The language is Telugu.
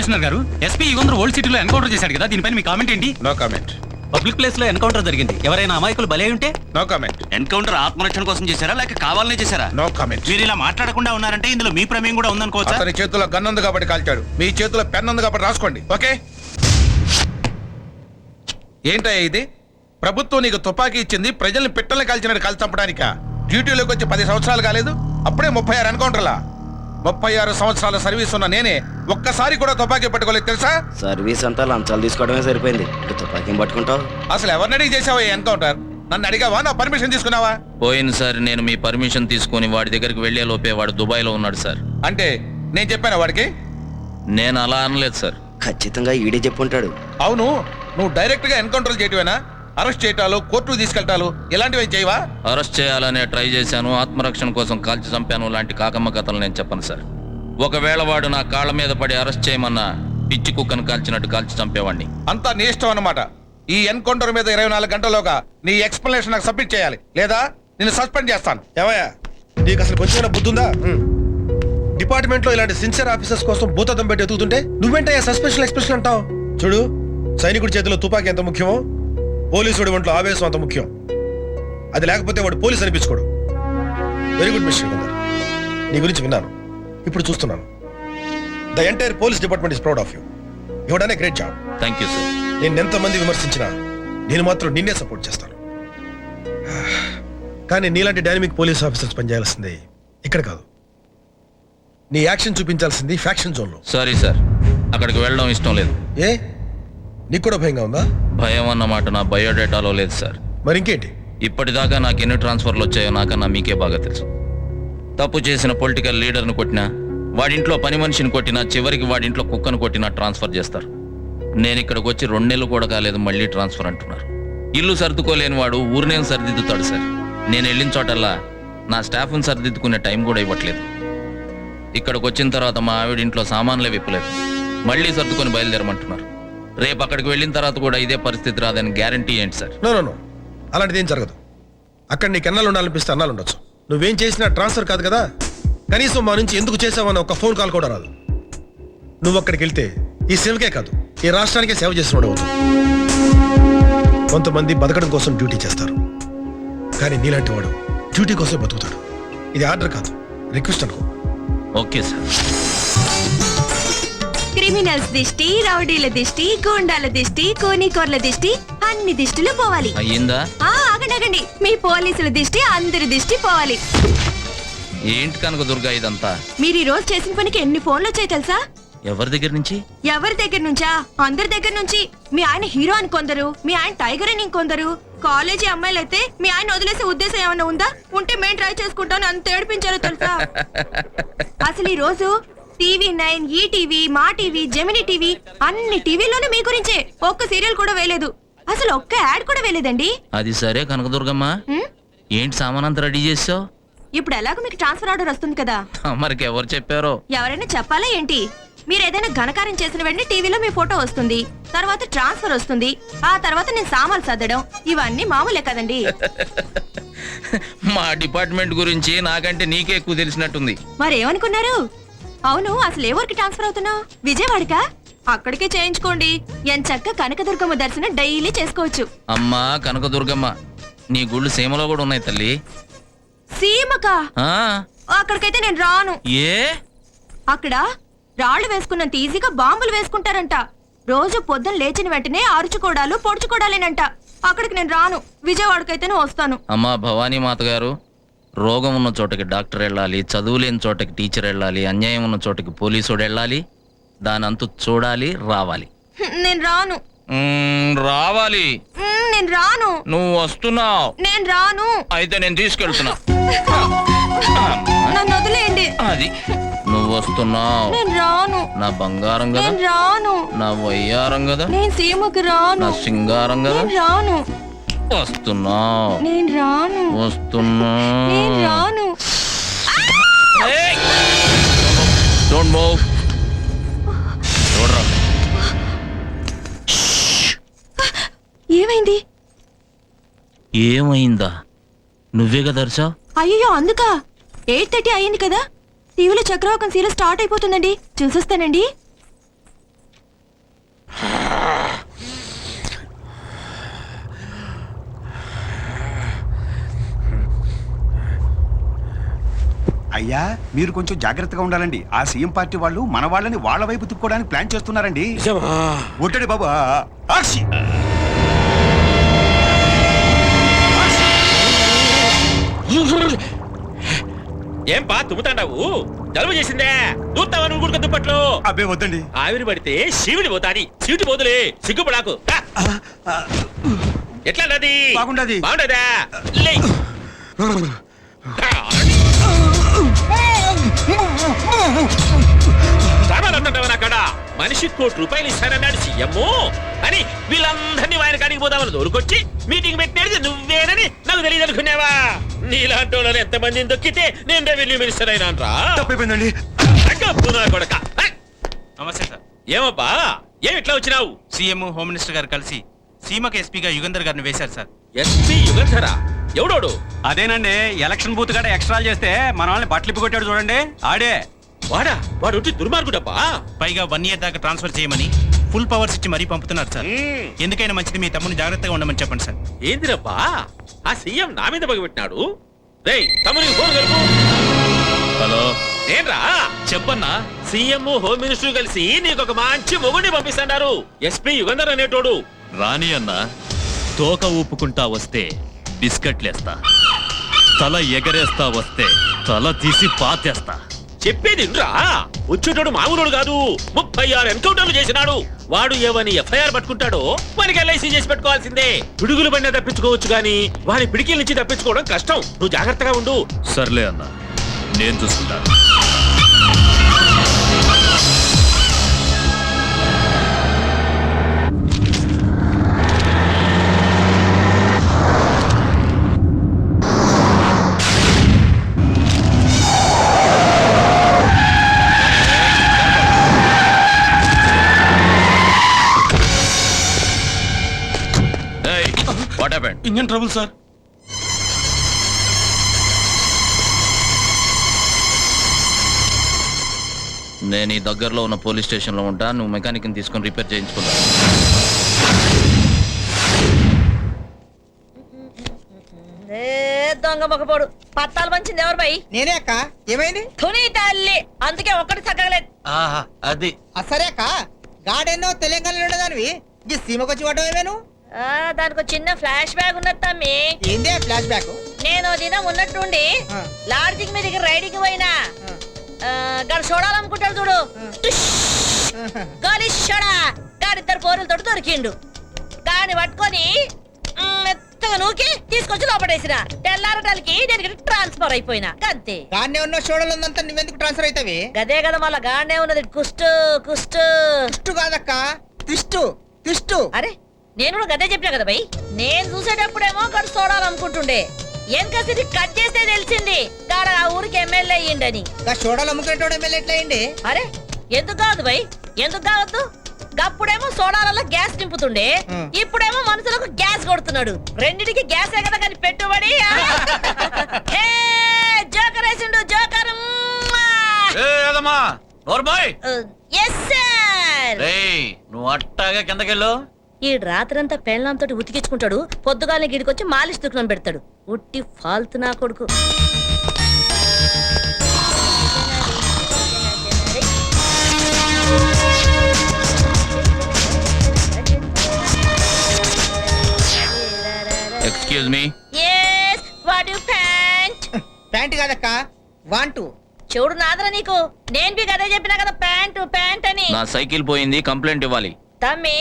కమిషనర్ గారు, ఎస్పీ యుగంధర్ ఓల్డ్ సిటీలో ఎన్కౌంటర్ చేశాడు కదా, దీనిపైన మీ కామెంట్ ఏంటి? No comment. పబ్లిక్ ప్లేస్ లో ఎన్కౌంటర్ జరిగింది, ఎవరైనా అమాయకులు బలై ఉంటే? No comment. ఎన్కౌంటర్ ఆత్మరక్షణ కోసం చేశారా లేక కావాలనే చేశారా? No comment. మీరు ఇలా మాట్లాడకుండా ఉన్నారంటే ఇందులో మీ ప్రమేయం కూడా ఉందనుకోవచ్చా? అతని చేతిలో గన్ ఉంది కాబట్టి కాల్చాడు, మీ చేతిలో పెన్ ఉంది కాబట్టి రాసుకోండి. ఓకే? ఏంటయ్యా ఇది? ప్రభుత్వం నీకు తుపాకీ ఇచ్చింది ప్రజల్ని పిట్టల్ని కాల్చినట్టు కాల్చి చంపడానిక? డ్యూటీలోకి వచ్చి 10 సంవత్సరాలు కాలేదు, అప్పుడే 36 ఎన్కౌంటర్లా? 36 సంవత్సరాల సర్వీస్ ఉన్న నేనే ఒక్కసారి కూడా తుపాకీ పట్టుకోలేదు తెలుసా? సర్వీస్ అంతా లంచాలు తీసుకోవడమే సరిపోయింది, తుపాకీ పట్టుకుంటావు? అసలు ఎవరిని అడిగి చేసావా ఈ ఎన్కౌంటర్? నన్ను అడిగావా? నా పర్మిషన్ తీసుకున్నావా? పోయినసారి నేను మీ పర్మిషన్ తీసుకుని వాడి దగ్గరికి వెళ్లే లోపే వాడు దుబాయ్ లో ఉన్నాడు సార్. అంటే నేను చెప్పాను వాడికి? నేను అలా అనలేదు సార్. ఖచ్చితంగా ఈడే చెప్పుంటాడు. అవును, నువ్వు డైరెక్ట్ గా ఎన్కౌంటర్ చేయటమేనా? అరెస్ట్ చేయటాలు, కోర్టుకు తీసుకెళ్తాలు ఇలాంటివి చేయవా? అరెస్ట్ చేయాలనే ట్రై చేశాను, ఆత్మరక్షణ కోసం కాల్చి చంపాను లాంటి కాకమ్మ కథలు నేను చెప్పను సార్. ఒకవేళ వాడు నా కాళ్ళ మీద పడి అరెస్ట్ చేయమన్నా పిచ్చి కుక్కను కాల్చినట్టు కాల్చి చంపేవాడిని. అంతా నీ ఇష్టం అన్నమాట. ఈ ఎన్కౌంటర్ మీద 24 గంటల్లోగా నీ ఎక్స్ప్లెనేషన్ నాకు సబ్మిట్ చేయాలి, లేదా నేను సస్పెండ్ చేస్తాను. ఏమయ్యా, నీకు అసలు కొంచెం బుద్ధుందా? డిపార్ట్మెంట్ లో ఇలాంటి సిన్సియర్ ఆఫీసర్స్ కోసం భూతద్దం పెట్టి ఎదుగుతుంటే నువ్వేంటయ్యా సస్పెన్షన్ ఎక్స్ప్రెషన్ అంటావు? చూడు, సైనికుడి చేతిలో తుపాకీ ఎంత ముఖ్యమో పోలీసుడి ఒంట్లో ఆవేశం అంత ముఖ్యం. అది లేకపోతే వాడు పోలీస్ అనిపించుకోడు. వెరీ గుడ్ మిస్టర్ యుగంధర్, నీ గురించి విన్నాను, ఇప్పుడు చూస్తున్నాను. The entire police department is proud of you. You have done a great job. Thank you sir. నేను ఎంతమంది విమర్శించినా నేను మాత్రం నిన్నే సపోర్ట్ చేస్తాను. కానీ నీలాంటి డైనమిక్ పోలీస్ ఆఫీసర్స్ పనిచేయాల్సింది ఇక్కడ కాదు. నీ యాక్షన్ చూపించాల్సింది ఫ్యాక్షన్ జోన్ లో. సారీ సార్, అక్కడికి వెళ్ళడం ఇష్టం లేదు. ఏ, నీకు కూడా భయంగా ఉందా? భయం అన్నమాట నా బయోడేటాలో లేదు సార్. మరి ఇంకేంటి? ఇప్పటిదాకా నాకు ఎన్ని ట్రాన్స్ఫర్లు వచ్చాయో నాకన్నా మీకే బాగా తెలుసు. తప్పు చేసిన పొలిటికల్ లీడర్ను కొట్టినా, వాడింట్లో పని మనిషిని కొట్టినా, చివరికి వాడింట్లో కుక్కను కొట్టినా ట్రాన్స్ఫర్ చేస్తారు. నేను ఇక్కడికి వచ్చి 2 నెలలు కూడా కాలేదు, మళ్ళీ ట్రాన్స్ఫర్ అంటున్నారు. ఇల్లు సర్దుకోలేని వాడు ఊరినేం సరిదిద్దుతాడు సార్. నేను వెళ్ళిన చోటల్లా నా స్టాఫ్ని సరిదిద్దుకునే టైం కూడా ఇవ్వట్లేదు. ఇక్కడికి వచ్చిన తర్వాత మా ఆవిడ ఇంట్లో సామాన్లే విప్పలేదు, మళ్ళీ సర్దుకొని బయలుదేరమంటున్నారు. రేపు అక్కడికి వెళ్ళిన తర్వాత కూడా ఇదే పరిస్థితి రాదని గ్యారంటీ ఏంటి సార్? నో, అలాంటిది ఏం జరగదు. అక్కడ నీకు ఎన్నాళ్ళు ఉండాలనిపిస్తే అన్నాళ్ళు ఉండొచ్చు. నువ్వేం చేసినా ట్రాన్స్ఫర్ కాదు కదా, కనీసం మా నుంచి ఎందుకు చేసావన్న ఒక ఫోన్ కాల్ కూడా రాదు. నువ్వు అక్కడికి వెళ్తే ఈ సేవకే కాదు, ఈ రాష్ట్రానికే సేవ చేసినోడు అవుతావు. కొంతమంది బతకడం కోసం డ్యూటీ చేస్తారు, కానీ నీలాంటి వాడు డ్యూటీ కోసం బతుకుతాడు. ఇది ఆర్డర్ కాదు, రిక్వెస్ట్ అనుకో. Okay sir. క్రిమినల్స్ దిష్టి, రౌడీల దిష్టి, గూండాల దిష్టి, కోనికోర్ల దిష్టి, అన్ని దిష్టిలు పోవాలి. అయ్యిందా? ఆగండి, మీ పోలీసుల దిష్టి, అందరి దిష్టి పోవాలి. ఏంటి కనుక దుర్గా ఇదంతా? మీరు ఈ రోజు చేసిన పనికి ఎన్ని ఫోన్లు వచ్చాయి తెలుసా? ఎవరి దగ్గర నుంచి? ఎవరి దగ్గర నుంచా? అందరి దగ్గర నుంచి. మీ ఆయన హీరో అని కొందరు, మీ ఆయన టైగర్ అని ఇంకొందరు. కాలేజీ అమ్మాయిలైతే మీ ఆయన వదిలేసే ఉద్దేశం ఏమైనా ఉందా? ఉంటే మేము ట్రై చేసుకుంటాం అంత ఏడిపించారో తెలుసా? అసలు ఈ రోజు TV9, ఈటీవీ, మా టీవీ, జెమిని టీవీ అన్ని టీవీలోనే మీ గురించే. ఒక్క సీరియల్ కూడా వేయలేదు, అసలు ఒక్క యాడ్ కూడా వేయలేదండి. అది సరే కనకదుర్గమ్మ, ఏంటి సామానంతా రెడీ చేసావు? ఇప్పుడు ఎలాగో మీకు ట్రాన్స్ఫర్ ఆర్డర్ వస్తుంది కదా. మరికి ఎవరు చెప్పారో? ఎవరైనా చెప్పాలా ఏంటి? మీరు ఏదైనా ఘనకార్యం చేసిన వెంటనే టీవీలో మీ ఫోటో వస్తుంది, తర్వాత ట్రాన్స్ఫర్ వస్తుంది, ఆ తర్వాత నేను సామాన్లు సర్దడం, ఇవన్నీ మామూలే కదండి. మా డిపార్ట్మెంట్ గురించి నాకంటే నీకే ఎక్కువ తెలిసినట్టుంది. మరేమనుకున్నారు? అవును, అసలు ఏ ఊరికి ట్రాన్స్ఫర్ అవుతున్నావు? విజయవాడకా? అక్కడికే చేయించుకోండి. ఎంచక్క కనకదుర్గమ్మ దర్శనం డైలీ చేసుకోవచ్చు. అమ్మా కనకదుర్గమ్మ, నీ గుళ్ళు సీమలో కూడా ఉన్నాయి తల్లి. సీమకా? అక్కడికైతే నేను రాను. ఏ? అక్కడ రాళ్లు వేసుకున్నంత ఈజీగా బాంబులు వేసుకుంటారంట. రోజు పొద్దున లేచిన వెంటనే అరుచుకోవడాలు, పొడుచుకోవడాలేనంట. అక్కడికి నేను రాను, విజయవాడకైతేనే వస్తాను. అమ్మా భవానీ మాత గారు, రోగం ఉన్న చోటకి డాక్టర్ వెళ్ళాలి, చదువు లేని చోటకి టీచర్ వెళ్ళాలి, అన్యాయం ఉన్న చోటకి పోలీసుడు వెళ్ళాలి, దాని అంతు చూడాలి, రావాలి. నేను రాను. రావాలి. నేను రాను. నువ్వు వస్తున్నావు. నేను రాను. అయితే నేను తీసుకెళ్తున్నా. నన్ను వదిలేయండి. అది నువ్వు వస్తున్నావు. నేను రాను. నా బంగారం కదా, నేను రాను. నా వయ్యారం కదా, నేను సీమకి రాను. నా సింగారం కదా, నేను రాను. వస్తున్నావు. నేను రాను. వస్తున్నా. నేను రాను. Don't move. చూడరా. ఏమైంది? ఏమైందా? నువ్వే కదా అరిచావు? అయ్యో అందుక 8:30 అయింది కదా. టీవీలో చక్రవాకం సీరియల్ స్టార్ట్ అయిపోతుందండి, చూసొస్తానండి. అయ్యా మీరు కొంచెం జాగ్రత్తగా ఉండాలండి. ఆ సీఎం పార్టీ వాళ్ళు మన వాళ్ళని వాళ్ళ వైపు తిప్పుకోవడానికి ప్లాన్ చేస్తున్నారండి. ఒట్టడి బాబు. ఆక్షి! ఏం పా తుమ్ముతాండావు? జలుబు చేసిందే దూతావా నువ్వు గుడిక దుప్పట్లో? అబ్బే వద్దండి. ఆవిరి పడితే శివుడి పోతాది. సీటు పోదులే సిగ్గుపడాకు. ఎట్లా నది బాగుండది. బాగుండదా? లే. రావాలంటావా నా కాడ? మనిషి ₹1 ఇస్తానన్నాడు సీఎం అని వీళ్ళందరినీ ఆయన కాడికి పోదామని దొరికొచ్చి మీటింగ్ పెట్టినది నువ్వేనని నాకు తెలియదు అనుకునేవా? నీలాంటి వాళ్ళని ఎంతమందిని దొక్కితే నేను రెవెన్యూ మినిస్టర్ అయినా రా. తప్పైపోయిందండి. కొడక. నమస్తే సార్. ఏమబ్బా ఏమి ఇట్లా వచ్చినావు? సీఎం హోమ్ మినిస్టర్ గారు కలిసి సీమకి ఎస్పీగా యుగంధర్ గారిని వేశారు సార్. ఎస్పీ యుగంధరా? ఎవడోడు? అదేనండి ఎలక్షన్ బూత్ కాడ ఎక్స్ట్రాలు చేస్తే మన వాళ్ళని బట్టలిప్పి కొట్టాడు చూడండి ఆడే. వాడా? వాడు దుర్మార్గుడబ్బా. పైగా 1 year దాకా ట్రాన్స్ఫర్ చేయమని ఫుల్ పవర్స్ ఇచ్చి మరీ పంపుతున్నారు సార్. ఎందుకైనా మంచిది మీ తమ్ముని జాగ్రత్తగా ఉండమని చెప్పండి సార్. ఏందిరబ్బా ఆ సీఎం నా మీద పగబెట్టినాడు? రేయ్ తమ్మునికి ఫోన్ కలుపు. హలో, నేన్రా. చెప్పన్నా. సీఎం హోమ్ మినిస్టర్ కలిసి నీకు ఒక మంచి మొగుడిని పంపిస్తున్నారు. ఎస్పీ యుగంధర్ అనేటోడు. రాని అన్న తోక ఊపుకుంటా వస్తే బిస్కెట్లేస్తా, తల ఎగరేస్తా వస్తే తల తీసి పాతేస్తా. చెప్పేది రా. వచ్చేటోడు మామూలుడు కాదు. 36 ఎన్కౌంటర్లు చేసినాడు. వాడు ఏమని ఎఫ్ఐఆర్ పట్టుకుంటాడో వానికి ఎల్ఐసి చేసి పెట్టుకోవాల్సిందే. పిడుగులు పడినా తప్పించుకోవచ్చు గానీ వాడి పిడికిల నుంచి తప్పించుకోవడం కష్టం. నువ్వు జాగ్రత్తగా ఉండు. సర్లే అన్న, నేను చూసుకుంటా. What happened? Engine trouble sir. నేను ఈ దగ్గరలో ఉన్న పోలీస్ స్టేషన్లో ఉంటా. నువ్వు మెకానిక్ని తీసుకొని రిపేర్ చేయించుకుంటా. దొంగ మొకపోడు పట్టాలు పంచింది ఎవరు బై? నేనే అక్క. ఏమైంది? తుని తల్లి అందుకే ఒక్కటి చక్కగలేదు. అది సరే అక్క. గార్డెన్నో తెలంగాణలో ఉండదానివి ఈ సీమకొచ్చి పడ్డం ఏమేను? దానికి చిన్న ఫ్లాష్ బ్యాగ్ ఉన్నది తమ్మి. ఏందే ఫ్లాష్ బ్యాక్? నేను దినం ఉన్నట్టుండి ఆ. లాడ్జింగ్ మీదకి రైడింగ్ పోయినా గాడు చూడాలనుకుంటాడు చూడు. గాలి షడా గాడిద్దరు పోరులతో దొరికిండు. గాని పట్టుకొని మెత్తగా నూకి తీసుకొచ్చి లోపడేసిన. తెల్లారటానికి నేను ట్రాన్స్ఫర్ అయిపోయినా అంతే. గాన్నే ఉన్న షోడలు ఉందంతా నువ్వెందుకు ట్రాన్స్ఫర్ అవుతావి? గదే కదా మళ్ళా గానే ఉన్నది కుష్టు కుష్టు. తిష్టు కాదక్క, తిష్టు తిష్టు. అరే నేను కూడా గదే చెప్పినా కదా బై. నేను చూసేటప్పుడేమో గడు చూడాలనుకుంటుండే. వెనకసిరి కట్ చేస్తే తెలిసింది గాడ ఆ ఊరికి ఎమ్మెల్యే అయ్యిండని. గా షోడలు అమ్ముకునేటోడు ఎమ్మెల్యే ఎట్లా అయింది? అరే ఎందుకు కాదు బై, ఎందుకు కావద్దు? గప్పుడేమో సోడాలలో గ్యాస్ నింపుతుండే, ఇప్పుడేమో మనుషులకు గ్యాస్ కొడుతున్నాడు. రెండిటికి గ్యాస్ కదా కానీ పెట్టుబడి. హే, జోకర్ వేసిండు జోకర్. Yes sir. నువ్వు అట్టాగా కిందకెళ్ళు. ఈ రాత్రంతా పెళ్ళంతో ఉతికించుకుంటాడు. పొద్దుగానే గిడికొచ్చి మాలిష్ దుకాణం పెడతాడు. ఉట్టి ఫాల్తు నా కొడుకు. Excuse me. yes what you pant. Pant కాదక్క, వాంటు. చూడు నాదరా నీకు నేను బి కదే చెప్పినా కదా ప్యాంటు ప్యాంట్ అని. నా సైకిల్ పోయింది, కంప్లైంట్ ఇవ్వాలి. తమ్మి